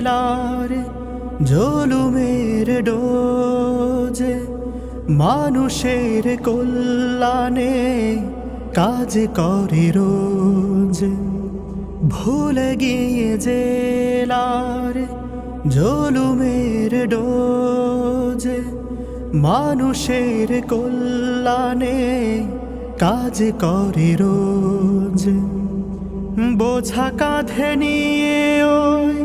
জেলার জুলুমের ডোজে মানুষের কল্যাণে কাজ করে রোজ। ভুলে গিয়ে জেলার জুলুমের ডোজে মানুষের কল্যাণে কাজ করে রোজ। বোঝা কাঁধে নিয়ে ওই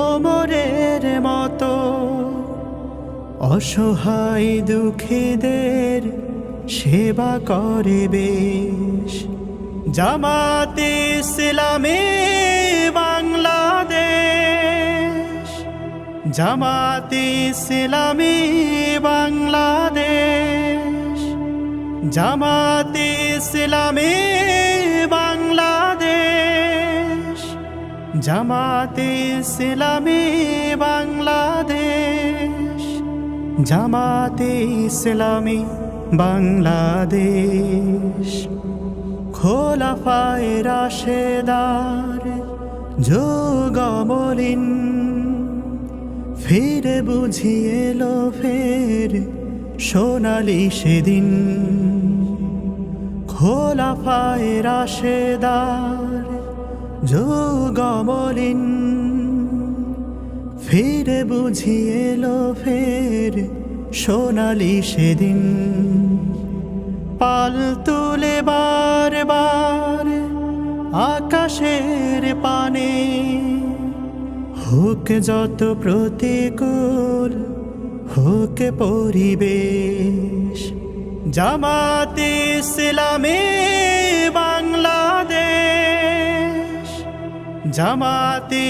ওমরের মতো অসহায় দুঃখীদের সেবা করে বেশ। জামাতে ইসলামী বাংলাদেশ, জামাতে ইসলামী বাংলাদেশ, জামাতে ইসলামী বাংলাদেশ, জামাতে ইসলামী বাংলাদেশ, জামাতে ইসলামী বাংলাদেশ। খোলাফায়ে রাশেদার যুগমলিন ফিরে বুঝিয়ে এলো ফের সোনালি সেদিন। খোলাফায়ে রাশেদার যুগমলিন ফিরে বুঝিয়ে এলো ফের সোনালি সেদিন। পাল তুলে বারবার আকাশের পানে হোক যত প্রতিকূল হোক পরিবেশ। জামাতে ইসলামী বাংলাদেশ, জামাতে